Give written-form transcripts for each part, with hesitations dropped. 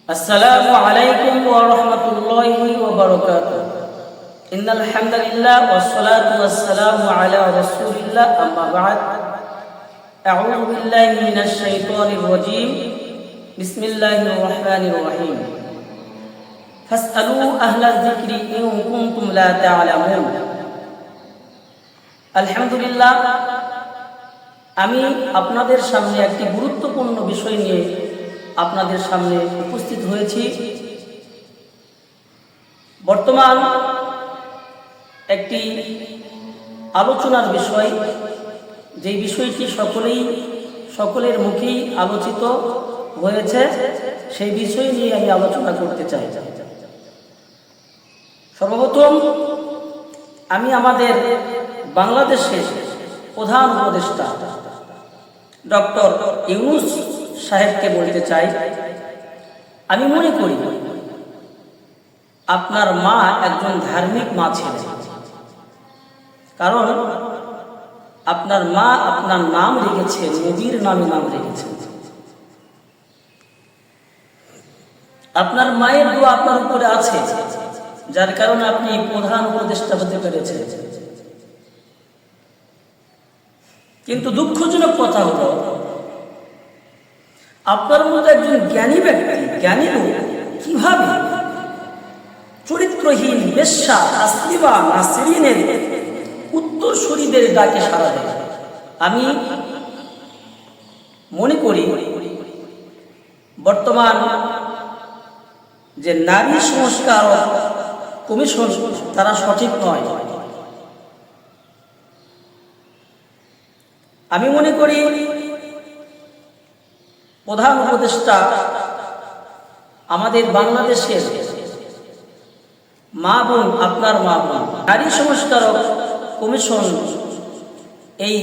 আসসালামু আলাইকুম ওয়া রাহমাতুল্লাহি ওয়া বারাকাতুহু। ইন্নাল হামদালিল্লাহ ওয়াস সালাতু ওয়াস সালামু আলা রাসূলিল্লাহ, আম্মা বা'দ। আউযু বিল্লাহি মিনাশ শাইতানির রাজীম। বিসমিল্লাহির রাহমানির রাহিম। ফাসআলু আহলায যিকরি ইন কুনতুম লা তা'লামুন। আলহামদুলিল্লাহ, আমি আপনাদের সামনে একটি গুরুত্বপূর্ণ বিষয় নিয়ে আপনাদের সামনে উপস্থিত হয়েছি। বর্তমান একটি আলোচনার বিষয়, যে বিষয়টি সকলের মুখেই আলোচিত হয়েছে, সেই বিষয় নিয়ে আমি আলোচনা করতে চাই। সর্বপ্রথম আমি আমাদের বাংলাদেশের প্রধান উপদেষ্টা ডক্টর ইউনূস সাহেবকে বলতে চাই, আমি মনে করি আপনার মা একজন ধার্মিক মা ছিলেন। কারণ আপনার মা আপনার নাম রেখেছে, নবীর নামে নাম রেখেছেন। আপনার মায়ের দোয়া আপনার উপরে আছে, যার কারণে আপনি প্রধান উপদেষ্টা হতে পেরেছেন। কিন্তু দুঃখজনক কথা হলো, আপনার মতো একজন জ্ঞানী ব্যক্তি, জ্ঞানী লোক কিভাবে চরিত্রহীন বেশ্যা তাসলিমা নাসরিনের উত্তরসূরিদের ডাকে সাড়া দেয়। আমি মনে করি বর্তমান যে নারী সংস্কার কমিশন, তারা সঠিক নয়। আমি মনে করি প্রধান উপদেষ্টা আমাদের বাংলাদেশের মা বোন, আপনার মা বোন। নারী সংস্কারক কমিশন, এই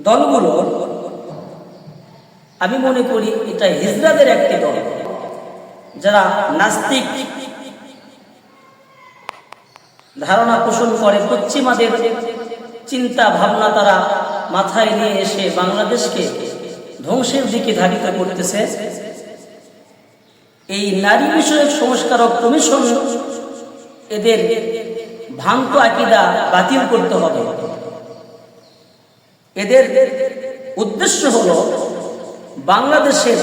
দলগুলো আমি মনে করি এটা হিজড়াদের একটি দল, যারা নাস্তিক ধারণা পোষণ করে, পশ্চিমাদের চিন্তা ভাবনা তারা মাথায় নিয়ে এসে বাংলাদেশকে ধ্বংসের দিকে ধাবিত করতেছে। এই নারী বিষয়ক সংস্কারক কমিশন, এদের ভ্রান্ত আকীদা বাতিল করতে হবে। এদের উদ্দেশ্য হলো বাংলাদেশের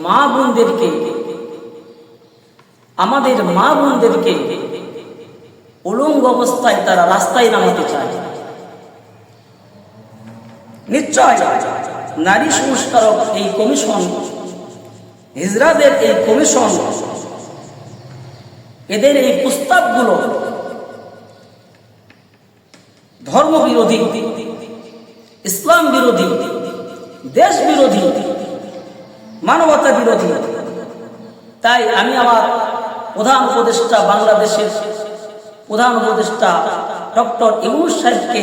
মা বোনদেরকে, আমাদের মা বোনদেরকে উলঙ্গ অবস্থায় তারা রাস্তায় নামাতে চায়। নিশ্চয় নারী সংস্কারক এই কমিশন, হিজড়াদের এই কমিশন, এদের এই প্রস্তাবগুলো ধর্ম বিরোধী, ইসলাম বিরোধী, দেশ বিরোধী, মানবতা বিরোধী। তাই আমি আমার প্রধান উপদেষ্টা, বাংলাদেশের প্রধান উপদেষ্টা ডক্টর ইউনূস সাহেবকে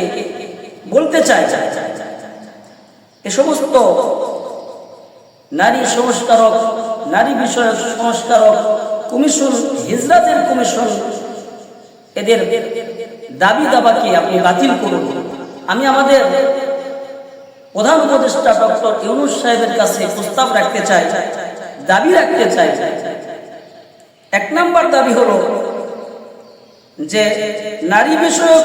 বলতে চাই, এ সমস্ত নারী সংস্কারক, নারী বিষয়ক সংস্কারক কমিশন, হিজড়াদের কমিশন, এদের দাবি দাবাকে আপনি বাতিল করুন। আমি আমাদের প্রধান উপদেষ্টা ডক্টর ইউনূস সাহেবের কাছে প্রস্তাব রাখতে চাই, দাবি রাখতে চাই। এক নম্বর দাবি হলো যে নারী বিষয়ক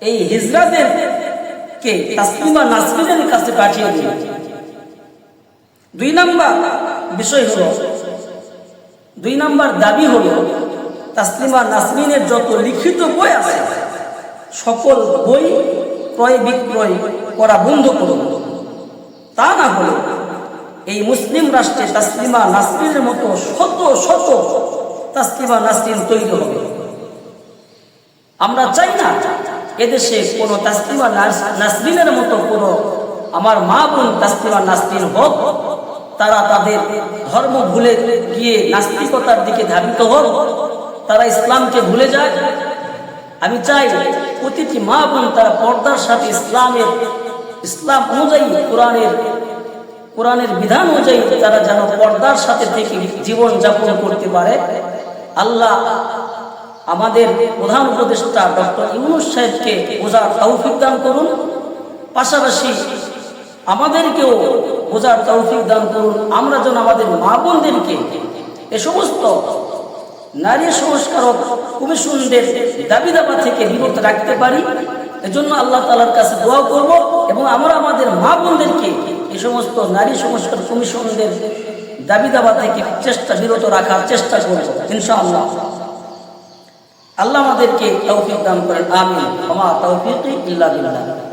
এই হিজড়াদেরকে তাসলিমা নাসরিনের কাছে পাঠিয়ে দিন। দুই নম্বর দাবি হলো তাসলিমা নাসরিনের যত লিখিত বই আছে, সকল বই ক্রয় বিক্রয় করা বন্ধ করুন। তা না হলে এই মুসলিম রাষ্ট্রে তাসলিমা নাসরিনের মতো শত শত তাসলিমা নাসরিন তৈরি হবে। আমরা চাই না এদেশে কোনো তাসলিমা নাসরিনের মতো কোনো আমার মা বোন তাসলিমা নাসরিন হোক, তারা তাদের ধর্ম ভুলে গিয়ে নাস্তিকতার দিকে ধাবিত হোক, তারা ইসলামকে ভুলে যায়। আমি চাই প্রতিটি মা বোন তারা পর্দার সাথে ইসলাম অনুযায়ী, কোরআনের বিধান অনুযায়ী তারা যেন পর্দার সাথে থেকে জীবন যাপন করতে পারে। আল্লাহ আমাদের প্রধান উপদেষ্টা ডক্টর ইউনূস সাহেবকে বোঝার তৌফিক দান করুন। পাশাপাশি আমাদেরকেও বোঝার তৌফিক দান করুন। আমরা যেন আমাদের মা বোনদেরকে এ সমস্ত নারী সংস্কারক কমিশনদের দাবি দাবা থেকে বিরত রাখতে পারি। এজন্য আল্লাহ তাআলার কাছে দোয়া করব এবং আমরা আমাদের মা বোনদেরকে এই সমস্ত নারী সংস্কার কমিশনদের দাবি দাবা থেকে বিরত রাখার চেষ্টা করব ইনশাআল্লাহ। আল্লাহ আমাদেরকে তৌফিক দান করেন, আমিন। ওয়া মা তাওফীকি ইল্লা বিল্লাহ।